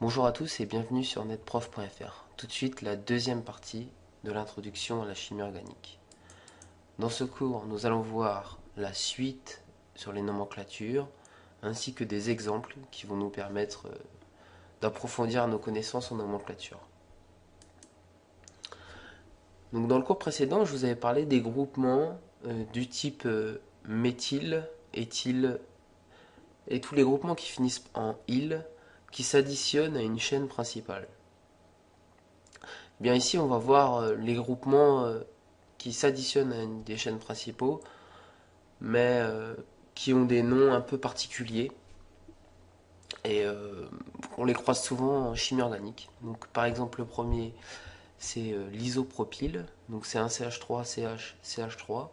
Bonjour à tous et bienvenue sur netprof.fr. Tout de suite, la deuxième partie de l'introduction à la chimie organique. Dans ce cours, nous allons voir la suite sur les nomenclatures, ainsi que des exemples qui vont nous permettre d'approfondir nos connaissances en nomenclature. Donc, dans le cours précédent, je vous avais parlé des groupements du type méthyle, éthyle et tous les groupements qui finissent en -yle qui s'additionnent à une chaîne principale. Bien ici, on va voir les groupements qui s'additionnent à une des chaînes principaux, mais qui ont des noms un peu particuliers et on les croise souvent en chimie organique. Donc, par exemple, le premier, c'est l'isopropyle, donc c'est un CH3, CH, CH3,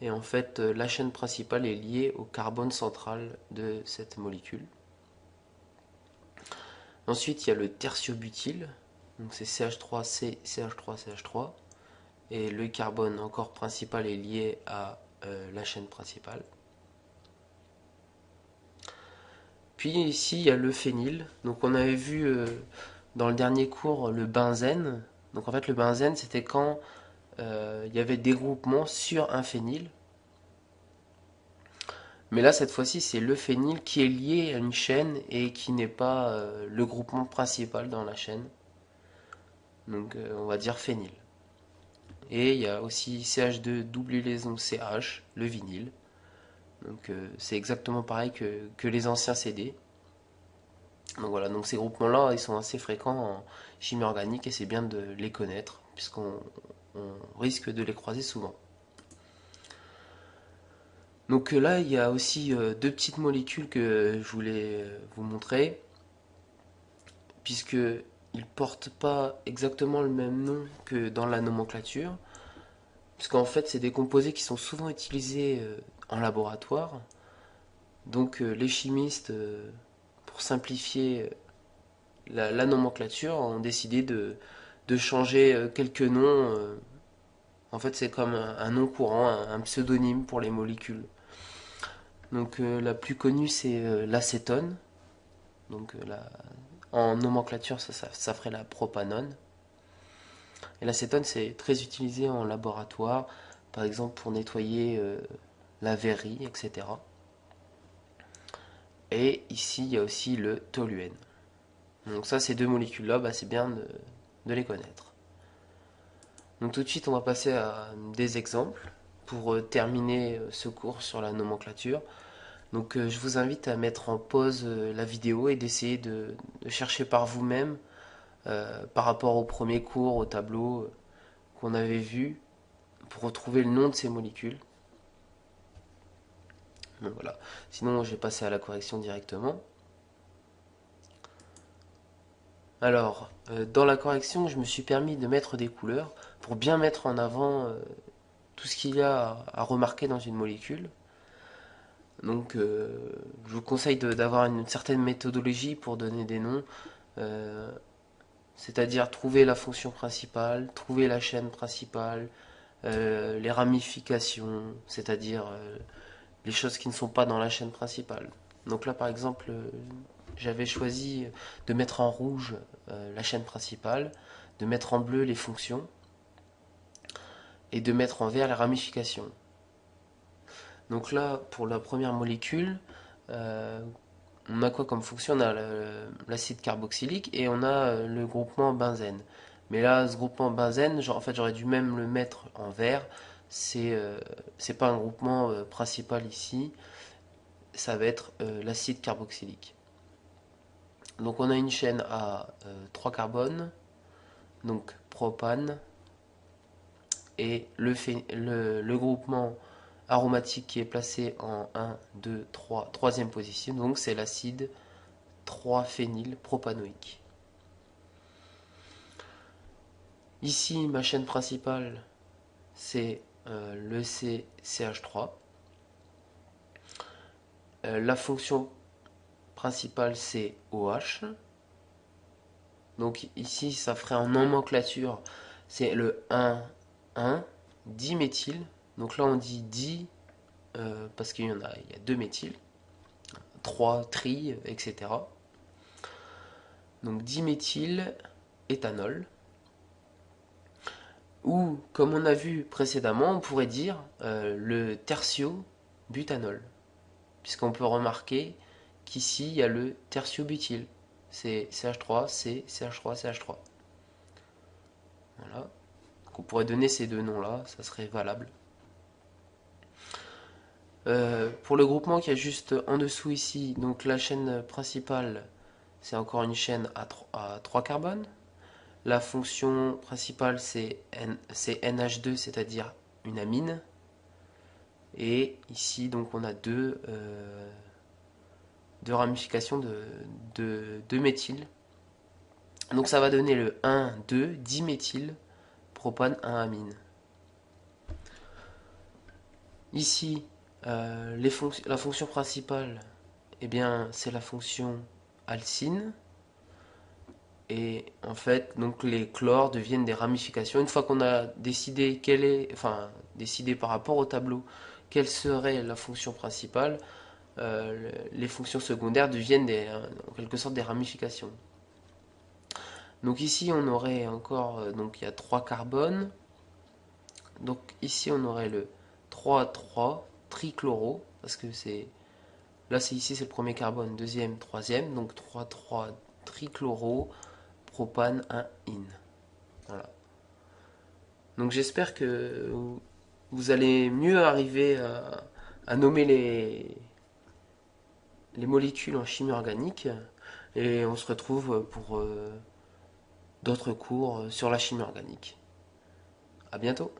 et en fait, la chaîne principale est liée au carbone central de cette molécule. Ensuite, il y a le tertiobutyle, donc c'est CH3C, CH3, CH3. Et le carbone encore principal est lié à la chaîne principale. Puis ici il y a le phényl. Donc on avait vu dans le dernier cours le benzène. Donc en fait le benzène c'était quand il y avait des groupements sur un phényl. Mais là cette fois-ci c'est le phényl qui est lié à une chaîne et qui n'est pas le groupement principal dans la chaîne. Donc on va dire phényl. Et il y a aussi CH2 double liaison CH, le vinyle. Donc c'est exactement pareil que les anciens CD. Donc voilà, donc ces groupements-là, ils sont assez fréquents en chimie organique et c'est bien de les connaître puisqu'on risque de les croiser souvent. Donc là, il y a aussi deux petites molécules que je voulais vous montrer puisque ils portent pas exactement le même nom que dans la nomenclature, puisqu'en fait, c'est des composés qui sont souvent utilisés en laboratoire. Donc les chimistes, pour simplifier la nomenclature, ont décidé de changer quelques noms. En fait, c'est comme un nom courant, un pseudonyme pour les molécules. Donc la plus connue, c'est l'acétone. Donc en nomenclature, ça ferait la propanone. Et l'acétone, c'est très utilisé en laboratoire, par exemple pour nettoyer la verrerie, etc. Et ici, il y a aussi le toluène. Donc ça, ces deux molécules-là, c'est bien de les connaître. Donc tout de suite, on va passer à des exemples pour terminer ce cours sur la nomenclature. Donc je vous invite à mettre en pause la vidéo et d'essayer de chercher par vous-même par rapport au premier cours, au tableau qu'on avait vu, pour retrouver le nom de ces molécules. Donc voilà. Sinon, je vais passer à la correction directement. Alors, dans la correction, je me suis permis de mettre des couleurs pour bien mettre en avant tout ce qu'il y a à remarquer dans une molécule. Donc, je vous conseille d'avoir une certaine méthodologie pour donner des noms, euh, c'est-à-dire trouver la fonction principale, trouver la chaîne principale, les ramifications, c'est-à-dire les choses qui ne sont pas dans la chaîne principale. Donc là, par exemple, j'avais choisi de mettre en rouge la chaîne principale, de mettre en bleu les fonctions et de mettre en vert les ramifications. Donc là, pour la première molécule, euh, on a quoi comme fonction? On a l'acide carboxylique et on a le groupement benzène. Mais là, ce groupement benzène, en fait, j'aurais dû même le mettre en vert. C'est pas un groupement principal ici, ça va être l'acide carboxylique. Donc on a une chaîne à 3 carbones, donc propane, et le groupement aromatique qui est placé en 1, 2, 3, troisième position, donc c'est l'acide 3-phénylpropanoïque. Ici, ma chaîne principale, c'est le CH3. La fonction principale, c'est OH. Donc ici, ça ferait en nomenclature, c'est le 1 diméthyle. Donc là, on dit di parce il y a deux méthyles, 3 tri, etc. donc diméthyléthanol. Ou, comme on a vu précédemment, on pourrait dire le tertiobutanol. Puisqu'on peut remarquer qu'ici, il y a le tertiobutyle. C'est CH3, C, CH3, CH3. Voilà. Donc on pourrait donner ces deux noms-là, ça serait valable. Pour le groupement qui est juste en dessous ici, donc la chaîne principale, c'est encore une chaîne à 3 carbones. La fonction principale, c'est NH2, c'est-à-dire une amine. Et ici, donc, on a deux ramifications de méthyle. Donc ça va donner le 1,2 diméthyl propane 1-amine. Ici, la fonction principale, eh bien, c'est la fonction alcyne. Et en fait, donc les chlores deviennent des ramifications. Une fois qu'on a décidé décidé par rapport au tableau quelle serait la fonction principale, les fonctions secondaires deviennent en quelque sorte des ramifications. Donc ici, on aurait encore, donc il y a 3 carbones. Donc ici, on aurait le 3,3 trichloro, parce que ici c'est le premier carbone, deuxième, troisième, donc 3,3 trichloro, propane 1-in. Voilà. Donc j'espère que vous allez mieux arriver à nommer les molécules en chimie organique, et on se retrouve pour d'autres cours sur la chimie organique. À bientôt.